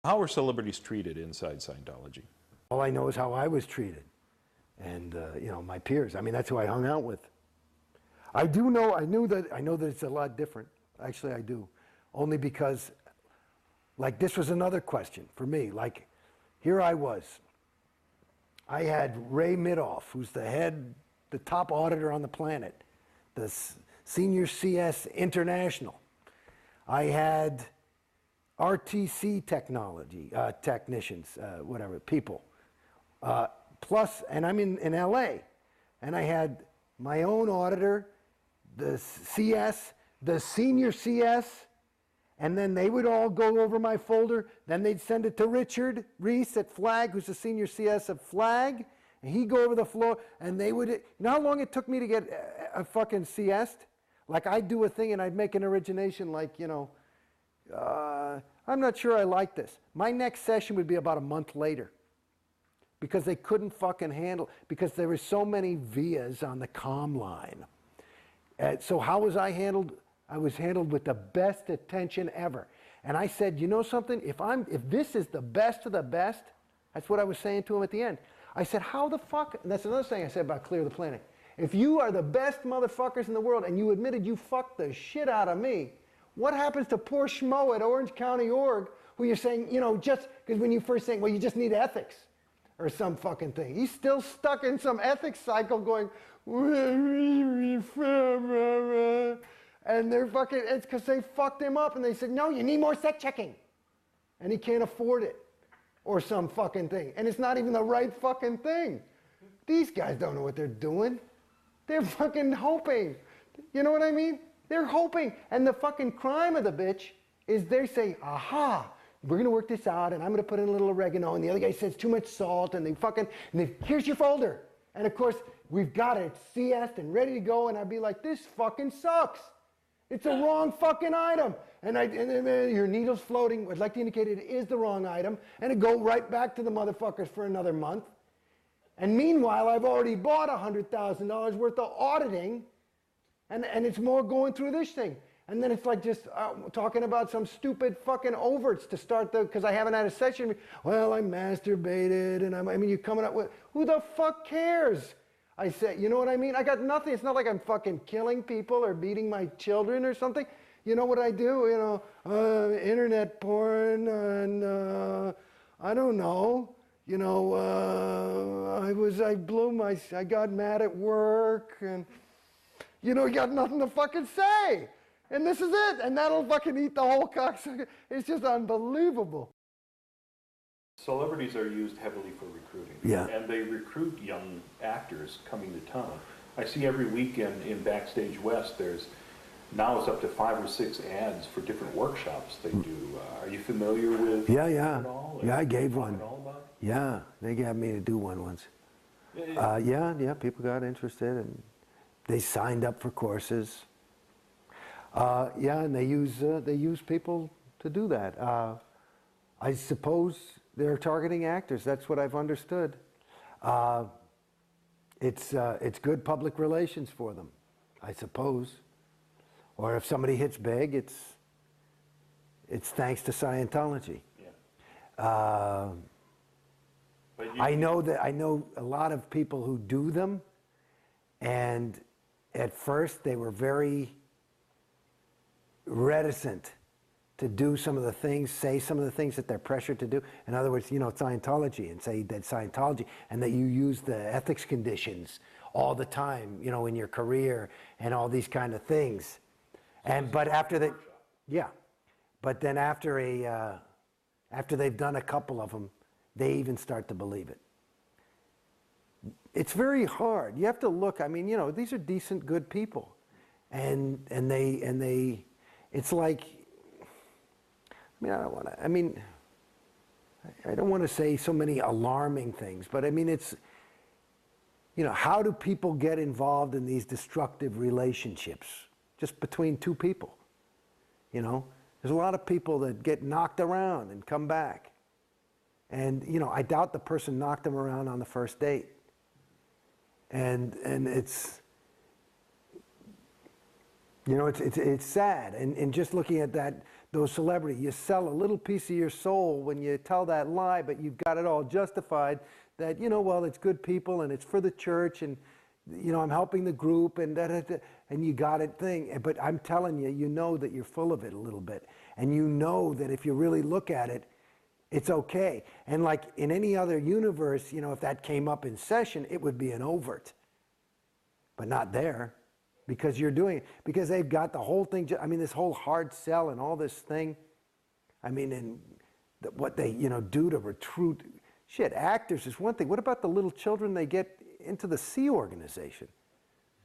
How are celebrities treated inside Scientology? All I know is how I was treated. And, you know, my peers. I mean, that's who I hung out with. I know that it's a lot different. Actually, I do. Only because, like, this was another question for me. Like, here I was. I had Ray Midoff, who's the top auditor on the planet, the senior CS International. I had RTC technicians, whatever, people. Plus, and I'm in LA, and I had my own auditor, the CS, the senior CS, and then they would all go over my folder. Then they'd send it to Richard Reese at Flag, who's the senior CS of Flag, and he'd go over the floor, and they would, you know how long it took me to get a fucking CS? Like, I'd do a thing and I'd make an origination like, you know, I'm not sure I like this. My next session would be about a month later. Because they couldn't fucking handle, because there were so many vias on the comm line. So how was I handled? I was handled with the best attention ever. And I said, you know something? If this is the best of the best, that's what I was saying to him at the end. I said, how the fuck, and that's another thing I said about Clear the Planet. If you are the best motherfuckers in the world and you admitted you fucked the shit out of me, what happens to poor schmo at Orange County Org who you're saying, you know, just, because when you first saying, well, you just need ethics. Or some fucking thing. He's still stuck in some ethics cycle going, and they're fucking, it's because they fucked him up and they said, no, you need more set checking. And he can't afford it. Or some fucking thing. And it's not even the right fucking thing. These guys don't know what they're doing. They're fucking hoping. You know what I mean? They're hoping. And the fucking crime of the bitch is they say, aha, we're going to work this out, and I'm going to put in a little oregano, and the other guy says too much salt, and here's your folder. And of course, we've got it CS'd and ready to go, and I'd be like, this fucking sucks. It's a wrong fucking item. And your needle's floating. I'd like to indicate it is the wrong item, and it go right back to the motherfuckers for another month. And meanwhile, I've already bought $100,000 worth of auditing, and it's more going through this thing. And then it's like just talking about some stupid fucking overts to start because I haven't had a session. Well, I masturbated and I mean, you're coming up with, who the fuck cares? I said, you know what I mean? I got nothing. It's not like I'm fucking killing people or beating my children or something. You know what I do? You know, internet porn and I don't know. You know, I got mad at work and, you know, you got nothing to fucking say. And this is it, and that'll fucking eat the whole cocksucker. It's just unbelievable. Celebrities are used heavily for recruiting. Yeah. And they recruit young actors coming to town. I see every weekend in Backstage West, now it's up to 5 or 6 ads for different workshops they do. Are you familiar with yeah. it all? Yeah, I gave one. All about it? Yeah, they got me to do one once. Yeah, people got interested, and they signed up for courses. Yeah, and they use people to do that. I suppose they're targeting actors. That's what I've understood. It's good public relations for them, I suppose. Or if somebody hits big, it's thanks to Scientology. Yeah. I know a lot of people who do them, and at first they were very reticent to do some of the things, say some of the things that they're pressured to do. In other words, you know, Scientology, and say that Scientology, and that you use the ethics conditions all the time, you know, in your career and all these kind of things. But after they, yeah, but then after they've done a couple of them, they even start to believe it. It's very hard. You have to look. I mean, you know, these are decent, good people, and they. It's like, I don't want to say so many alarming things, but I mean, it's, you know, how do people get involved in these destructive relationships just between two people? You know, there's a lot of people that get knocked around and come back. And, you know, I doubt the person knocked them around on the first date. And it's, you know, it's sad. And just looking at that those celebrities. You sell a little piece of your soul when you tell that lie, but you've got it all justified that, you know, well, it's good people and it's for the church and, you know, I'm helping the group and and you got it thing. But I'm telling you, you know that you're full of it a little bit. And you know that if you really look at it, it's okay. And like in any other universe, you know, if that came up in session, it would be an overt. But not there, because you're doing it. Because they've got the whole thing, I mean, this whole hard sell and all this thing. I mean, and what they, you know, do to recruit. Shit, actors is one thing. What about the little children they get into the Sea Organization?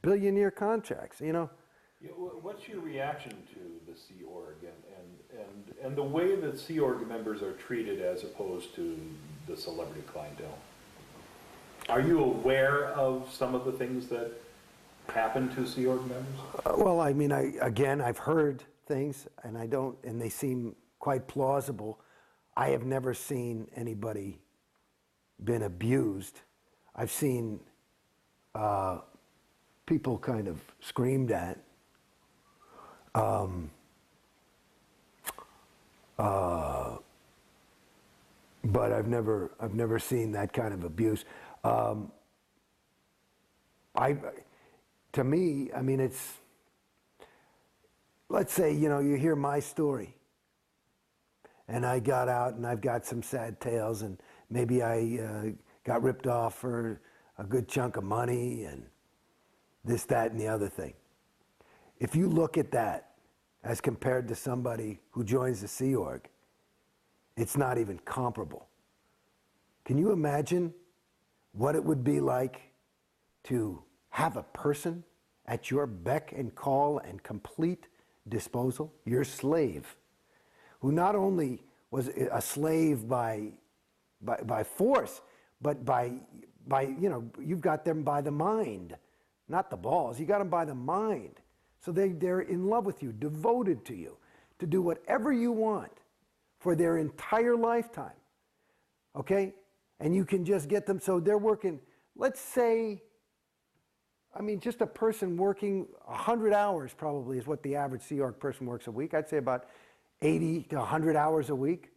Billionaire contracts, you know? Yeah, what's your reaction to the Sea Org and the way that Sea Org members are treated as opposed to the celebrity clientele? Are you aware of some of the things that happen to Sea Org members? Well, I mean, I've heard things, and and they seem quite plausible. I have never seen anybody been abused. I've seen people kind of screamed at. But I've never seen that kind of abuse. To me, I mean, it's, let's say, you know, you hear my story, and I got out and I've got some sad tales, and maybe I got ripped off for a good chunk of money and this, that, and the other thing. If you look at that as compared to somebody who joins the Sea Org, it's not even comparable. Can you imagine what it would be like to have a person at your beck and call and complete disposal, your slave, who not only was a slave by force, but by you know, you've got them by the mind, not the balls, you got them by the mind. So they're in love with you, devoted to you, to do whatever you want for their entire lifetime, okay? And you can just get them, so they're working, let's say, I mean, just a person working 100 hours probably is what the average Sea Org person works a week. I'd say about 80 to 100 hours a week.